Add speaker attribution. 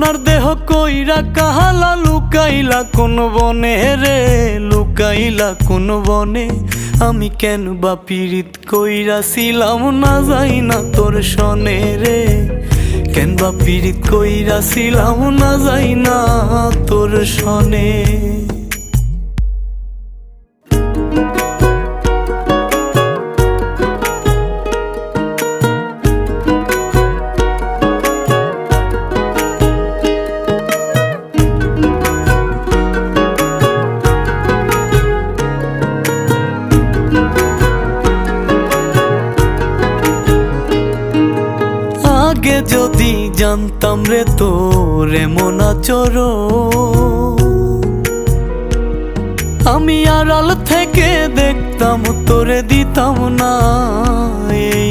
Speaker 1: আপনার দেহ কইরা কাহালা লুকাইলা কোন বনে রে, লুকাইলা কোন বনে। আমি কেন বা পীড়িত কইরাছিলাম না যাই না তোর সনে রে, কেন বা পীড়িত কইরাছিলাম না যাই না তোর সনে। আগে যদি জানতাম রে তোর এমন আচরণ, আমি আড়াল থেকে দেখতাম তোরে দিতাম না এই